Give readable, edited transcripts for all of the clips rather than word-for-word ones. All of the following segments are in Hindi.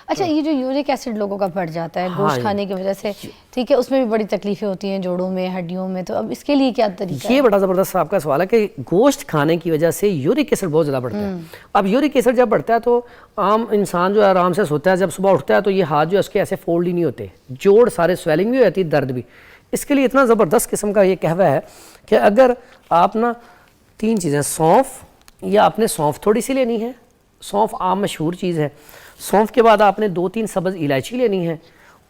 अच्छा, ये जो यूरिक एसिड लोगों का बढ़ जाता है गोश्त खाने की वजह से, ठीक है, उसमें भी बड़ी तकलीफें होती हैं जोड़ों में, हड्डियों में, तो अब इसके लिए क्या तरीका है? ये बड़ा ज़बरदस्त आपका सवाल है कि गोश्त खाने की वजह से यूरिक एसिड बहुत ज़्यादा बढ़ता है। अब यूरिक एसिड जब बढ़ता है तो आम इंसान जो है आराम से सोता है, जब सुबह उठता है तो ये हाथ जो है उसके ऐसे फोल्ड ही नहीं होते, जोड़ सारे स्वेलिंग भी हो जाती है, दर्द भी। इसके लिए इतना ज़बरदस्त किस्म का ये कहवा है कि अगर आप ना 3 चीज़ें, सौंफ, या आपने सौंफ थोड़ी सी लेनी है, सौंफ आम मशहूर चीज़ है, सौंफ के बाद आपने 2-3 सब्ज़ इलायची लेनी है,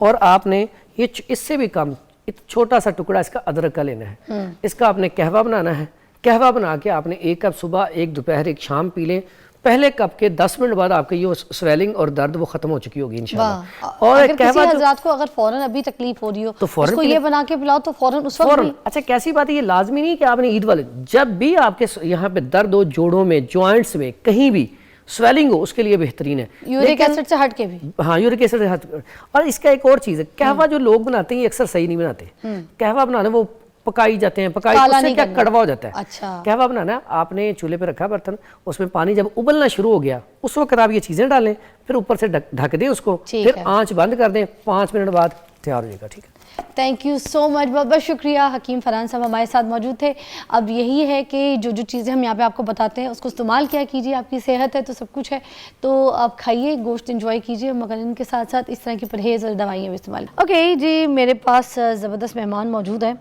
और आपने ये इससे भी कम एक छोटा सा टुकड़ा इसका अदरक का लेना है। इसका आपने कहवा बनाना है। कहवा बना के आपने 1 कप सुबह, 1 दोपहर, 1 शाम पी लें। पहले कप के 10 मिनट बाद आपकी ये स्वेलिंग और दर्द वो खत्म हो चुकी होगी इंशाल्लाह। और अगर किसी हज़रात को अगर फौरन अभी तकलीफ हो रही हो तो फौरन उसको ये बना के पिलाओ तो फौरन उस वक्त भी। अच्छा, कैसी बात है, ये लाजमी नहीं कि आपने ईद वाले, जब भी आपके यहाँ पे दर्द हो, जोड़ों में, जॉइंट्स में, कहीं भी स्वेलिंग हो, उसके लिए बेहतरीन है। यूरिक एसिड से हट के भी। हाँ, यूरिक एसिड से हट। और इसका एक और चीज़ है, कहवा जो लोग बनाते हैं ये अक्सर सही नहीं बनाते। कहवा बनाने वो पकाई जाते हैं, पकाई उससे क्या कड़वा हो जाता है। अच्छा। कहवा बनाना, आपने चूल्हे पे रखा बर्तन, उसमें पानी जब उबलना शुरू हो गया उस वक्त आप ये चीज़ें डालें, फिर ऊपर से ढक दें उसको, फिर आँच बंद कर दें, 5 मिनट बाद तैयार हो जाएगा। ठीक है, थैंक यू सो मच, बहुत बहुत शुक्रिया। हकीम फरहान साहब हमारे साथ मौजूद थे। अब यही है कि जो जो चीज़ें हम यहाँ पे आपको बताते हैं उसको इस्तेमाल किया कीजिए, आपकी सेहत है तो सब कुछ है, तो आप खाइए, गोश्त एंजॉय कीजिए, मगर इनके साथ साथ इस तरह की परहेज़ और दवाइयाँ भी इस्तेमाल। ओके जी, मेरे पास ज़बरदस्त मेहमान मौजूद हैं,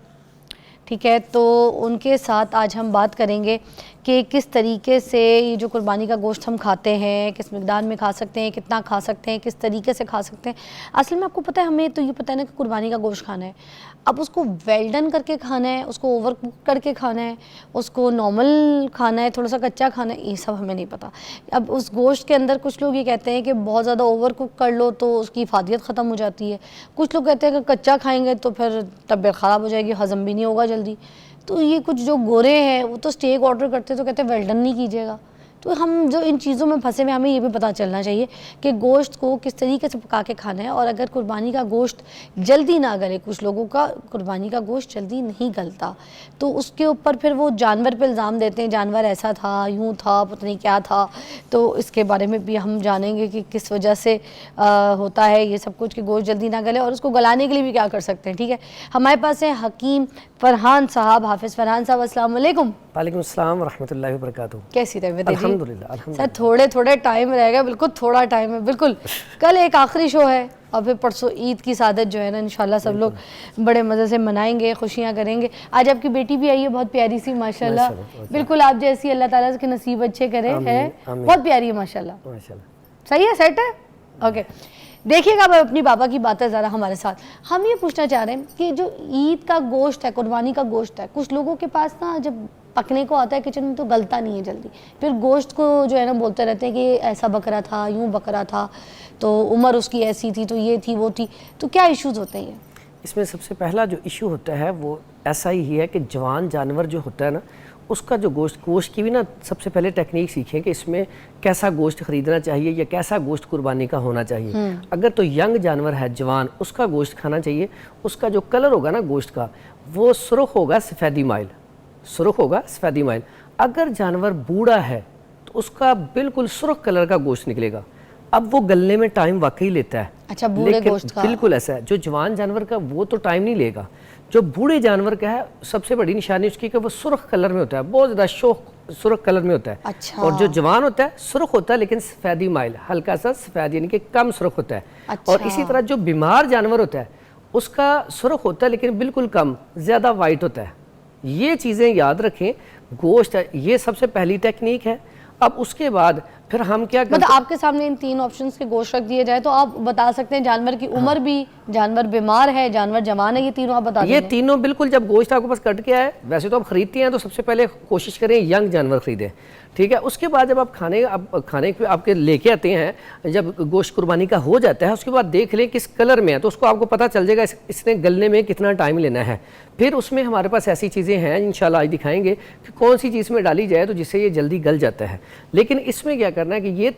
ठीक है, तो उनके साथ आज हम बात करेंगे कि किस तरीके से ये जो कुर्बानी का गोश्त हम खाते हैं, किस मिकदार में खा सकते हैं, कितना खा सकते हैं, किस तरीके से खा सकते हैं। असल में आपको पता है, हमें तो ये पता है ना कि कुर्बानी का गोश्त खाना है, अब उसको वेल डन करके खाना है, उसको ओवर कुक करके खाना है, उसको नॉर्मल खाना है, थोड़ा सा कच्चा खाना है, ये सब हमें नहीं पता। अब उस गोश्त के अंदर कुछ लोग ये कहते हैं कि बहुत ज़्यादा ओवर कुक कर लो तो उसकी इफादियत ख़त्म हो जाती है, कुछ लोग कहते हैं कि कच्चा खाएँगे तो फिर तबीयत ख़राब हो जाएगी, हज़म भी नहीं होगा जल्दी। तो ये कुछ जो गोरे हैं वो तो स्टेक ऑर्डर करते तो कहते हैं वेल डन नहीं कीजिएगा। तो हम जो इन चीज़ों में फंसे हुए, हमें ये भी पता चलना चाहिए कि गोश्त को किस तरीके से पका के खाना है। और अगर कुर्बानी का गोश्त जल्दी ना गले, कुछ लोगों का कुर्बानी का गोश्त जल्दी नहीं गलता, तो उसके ऊपर फिर वो जानवर पे इल्ज़ाम देते हैं, जानवर ऐसा था, यूँ था, पता नहीं क्या था। तो इसके बारे में भी हम जानेंगे कि किस वजह से होता है ये सब कुछ कि गोश्त जल्दी ना गले, और उसको गलाने के लिए भी क्या कर सकते हैं। ठीक है, हमारे पास है हकीम फरहान साहब, हाफिज़ फरहान साहब, अस्सलाम वालेकुम। वालेकुम अस्सलाम व रहमतुल्लाहि व बरकातुहू। कैसी तबीयत है? अल्हम्दुलिल्लाह। सर थोड़े थोड़े टाइम रहेगा, बिल्कुल थोड़ा टाइम है, बिल्कुल। कल एक आखिरी शो है और फिर परसों ईद की सादत जो है ना, इंशाल्लाह सब लोग बड़े मज़े से मनाएंगे, खुशियाँ करेंगे। आज आपकी बेटी भी आई है, बहुत प्यारी सी माशाल्लाह, बिल्कुल आप जैसी, अल्लाह ताला के नसीब अच्छे करे, है बहुत प्यारी है माशाल्लाह। सही है, सेट है, ओके। देखिएगा, अब अपनी बाबा की बात है ज़रा हमारे साथ। हम ये पूछना चाह रहे हैं कि जो ईद का गोश्त है, कुर्बानी का गोश्त है, कुछ लोगों के पास ना जब पकने को आता है किचन में तो गलता नहीं है जल्दी, फिर गोश्त को जो है ना बोलते रहते हैं कि ऐसा बकरा था, यूँ बकरा था, तो उम्र उसकी ऐसी थी, तो ये थी, वो थी, तो क्या इश्यूज़ होते हैं? इसमें सबसे पहला जो इशू होता है वो ऐसा ही है कि जवान जानवर जो होता है ना, उसका जो गोश्त की भी ना सबसे पहले टेक्निक सीखें कि इसमें कैसा गोश्त ख़रीदना चाहिए या कैसा गोश्त कुर्बानी का होना चाहिए। अगर तो यंग जानवर है, जवान, उसका गोश्त खाना चाहिए। उसका जो कलर होगा ना गोश्त का, वो सुर्ख होगा, सफ़ेदी माइल, सुर्ख होगा, सफ़ेदी माइल। अगर जानवर बूढ़ा है तो उसका बिल्कुल सुर्ख कलर का गोश्त निकलेगा। अब वो गलने में टाइम वाकई लेता है। अच्छा, बूढ़े गोश्त का बिल्कुल ऐसा है। जो जवान जानवर का वो तो टाइम नहीं लेगा, जो बूढ़े जानवर का है सबसे बड़ी निशानी उसकी कि वो सुर्ख कलर में होता है, बहुत ज़्यादा सुर्ख कलर में होता है। अच्छा। और जो जवान होता है सुर्ख होता है लेकिन सफ़ेदी माइल, हल्का सा सफ़ेद, यानी कि कम सुर्ख होता है। अच्छा। और इसी तरह जो बीमार जानवर होता है उसका सुर्ख होता है लेकिन बिल्कुल कम, ज़्यादा वाइट होता है। ये चीज़ें याद रखें। गोश्त है, ये सबसे पहली टेक्निक है। अब उसके बाद फिर हम क्या करते, मतलब आपके सामने इन 3 ऑप्शंस के गोश्त रख दिए जाए तो आप बता सकते हैं जानवर की उम्र भी, जानवर बीमार है, जानवर जवान है, ये तीनों आप बता दें। ये तीनों बिल्कुल, जब गोश्त आपके पास कट के आए, वैसे तो आप खरीदते हैं तो सबसे पहले कोशिश करें यंग जानवर खरीदें, ठीक है। उसके बाद जब आप खाने पे आपके लेके आते हैं, जब गोश्त कुर्बानी का हो जाता है, उसके बाद देख लें किस कलर में है, तो उसको आपको पता चल जाएगा इसने गलने में कितना टाइम लेना है। फिर उसमें हमारे पास ऐसी चीज़ें हैं, इंशाल्लाह आज दिखाएंगे कि कौन सी चीज़ में डाली जाए तो जिससे ये जल्दी गल जाता है। लेकिन इसमें क्या करना है कि ये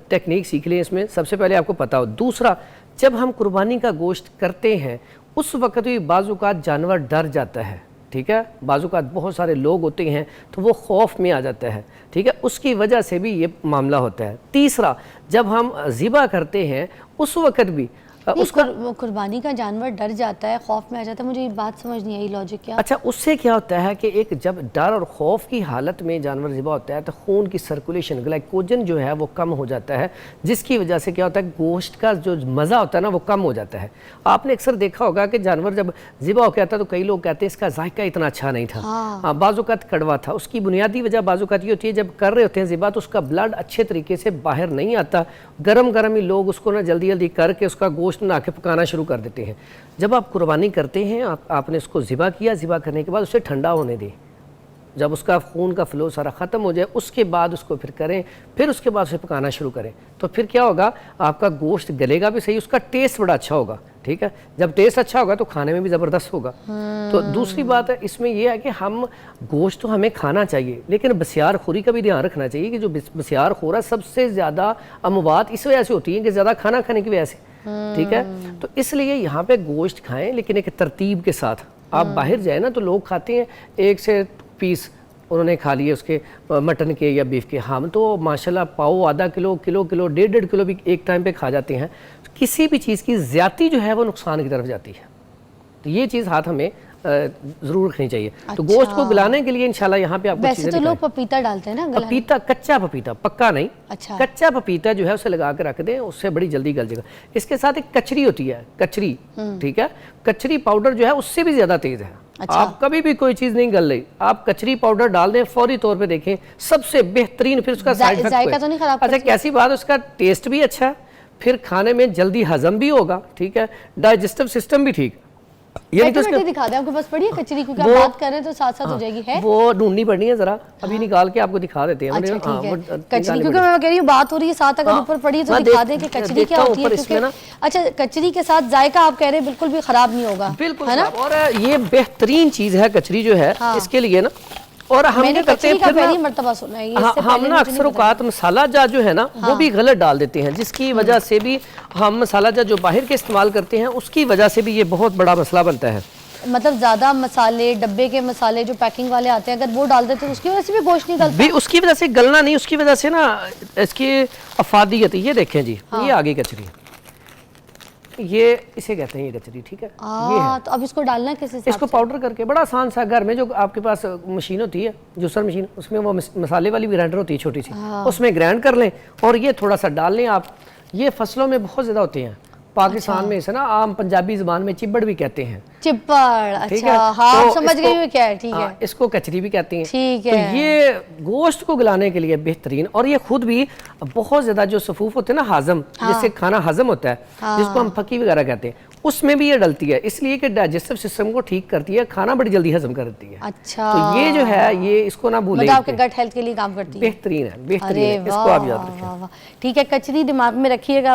टेक्निक सीख लें, इसमें सबसे पहले आपको पता हो। दूसरा, जब हम कुर्बानी का गोश्त करते हैं उस वक्त भी बाज़ औक़ात जानवर डर जाता है, ठीक है, बाज़-औक़ात बहुत सारे लोग होते हैं तो वो खौफ में आ जाता है, ठीक है, उसकी वजह से भी ये मामला होता है। तीसरा, जब हम ज़िबा करते हैं उस वक़्त भी उसका कुर्बानी का जानवर डर जाता है, खौफ में आ जाता है, मुझे ये बात समझ नहीं आई लॉजिक क्या। अच्छा, उससे क्या होता है कि एक जब डर और खौफ की हालत में जानवर ज़िबा होता है तो खून की सर्कुलेशन, ग्लाइकोजन जो है वो कम हो जाता है, जिसकी वजह से क्या होता है गोश्त का जो मज़ा होता है ना वो कम हो जाता है। आपने अक्सर देखा होगा कि जानवर जब ज़िबा हो गया था तो कई लोग कहते हैं इसका जायका इतना अच्छा नहीं था, हाँ, बाज़-औक़ात कड़वा था। उसकी बुनियादी वजह बाज़-औक़ात ये होती है जब कर रहे होते हैं ज़िबा तो उसका ब्लड अच्छे तरीके से बाहर नहीं आता, गरम गरम ही लोग उसको ना जल्दी जल्दी करके उसका गोश्त बना के पकाना शुरू कर देते हैं। जब आप कुर्बानी करते हैं, आपने उसको ज़िबा किया, ज़िबा करने के बाद उसे ठंडा होने दें, जब उसका खून का फ़्लो सारा ख़त्म हो जाए उसके बाद उसको फिर करें, फिर उसके बाद उसे पकाना शुरू करें, तो फिर क्या होगा आपका गोश्त गलेगा भी सही, उसका टेस्ट बड़ा अच्छा होगा, ठीक है। जब टेस्ट अच्छा होगा तो खाने में भी ज़बरदस्त होगा। तो दूसरी बात है इसमें यह है कि हम गोश्त तो हमें खाना चाहिए लेकिन बसियार खोरी का भी ध्यान रखना चाहिए कि जो बसियार खोरा सबसे ज़्यादा अमवात इस वजह से होती है कि ज़्यादा खाना खाने की वजह से, ठीक है। तो इसलिए यहाँ पे गोश्त खाएं लेकिन एक तरतीब के साथ। आप बाहर जाए ना तो लोग खाते हैं 1 से 2 पीस उन्होंने खा लिए उसके मटन के या बीफ के, हम तो माशाल्लाह पाव आधा किलो, किलो, 1.5 किलो भी एक टाइम पे खा जाते हैं। किसी भी चीज़ की ज़्यादती जो है वो नुकसान की तरफ जाती है, तो ये चीज़ हाथ हमें ज़रूर रखनी चाहिए। अच्छा। तो गोश्त को गलाने के लिए इंशाल्लाह यहाँ पे आपको वैसे तो लोग पपीता डालते हैं ना गलाने? पपीता, कच्चा पपीता, पक्का नहीं। अच्छा। कच्चा पपीता जो है उसे लगा के रख दें, उससे बड़ी जल्दी गल जाएगा। इसके साथ एक कचरी होती है, कचरी, ठीक है, कचरी पाउडर जो है उससे भी ज़्यादा तेज़ है। अच्छा। आप कभी भी कोई चीज़ नहीं गल रही, आप कचरी पाउडर डाल दें फौरी तौर पे, देखें सबसे बेहतरीन, फिर उसका साइड इफेक्ट तो नहीं खराब। अच्छा, कैसी बात, उसका टेस्ट भी अच्छा, फिर खाने में जल्दी हजम भी होगा, ठीक है, डाइजेस्टिव सिस्टम भी ठीक। ये नहीं तो दिखा दें आपके पास पड़ी है कचरी, क्योंकि आप बात कर रहे हैं तो साथ साथ हो जाएगी। है वो ढूंढनी पड़नी है जरा, अभी निकाल के आपको दिखा देते हैं। अच्छा, ठीक है। कचरी, क्योंकि मैं कह रही हूँ बात हो रही है साथ, अगर ऊपर पड़ी है तो दिखा दें कि कचरी क्या होती है, क्योंकि अच्छा कचरी के साथ जायका आप कह रहे हैं बिल्कुल भी खराब नहीं होगा, बिल्कुल है ना। और ये बेहतरीन चीज है कचरी जो है इसके लिए ना। और हम क्या करते हैं फिर पहली मर्तबा सुना है ये, हम ना अक्सर औकात मसाला जात जो है ना वो भी गलत डाल देते हैं, जिसकी वजह से भी हम मसाला जात जो बाहर के इस्तेमाल करते हैं उसकी वजह से भी ये बहुत बड़ा मसला बनता है। मतलब ज़्यादा मसाले, डब्बे के मसाले जो पैकिंग वाले आते हैं, अगर वो डाल देते तो उसकी वजह से भी गोश्त नहीं गलता। उसकी वजह से गलना नहीं, उसकी वजह से ना इसकी अफादियत। ये देखें जी, ये आगे कचरी, ये इसे कहते हैं ये कचरी, ठीक है। ये है। तो अब इसको डालना किस हिसाब से? इसको पाउडर करके बड़ा आसान सा, घर में जो आपके पास मशीन होती है, जूसर मशीन, उसमें वो मसाले वाली ग्राइंडर होती है छोटी सी, उसमें ग्राइंड कर लें और ये थोड़ा सा डाल लें आप। ये फसलों में बहुत ज़्यादा होते हैं, पाकिस्तान में इसे ना आम पंजाबी ज़बान में चिब्बड़ भी कहते हैं। चिब्बड़, अच्छा, हाँ तो समझ गई मैं क्या है, ठीक है। इसको कचरी भी कहते हैं, ठीक है। तो ये गोश्त को गलाने के लिए बेहतरीन, और ये खुद भी बहुत ज़्यादा जो सफूफ होते हैं ना हाजम, जिससे खाना हजम होता है, जिसको हम फकी वगैरह कहते हैं, उसमें भी ये डलती है, इसलिए कि डाइजेस्टिव सिस्टम को ठीक करती है, खाना बड़ी जल्दी हजम कर देती है। अच्छा, तो ये जो है ये इसको ना भूलें, आपके गट हेल्थ के लिए काम करती है। बेहतरीन है, बेहतरीन है, इसको आप याद रखें। ठीक है, कचरी दिमाग में रखिएगा।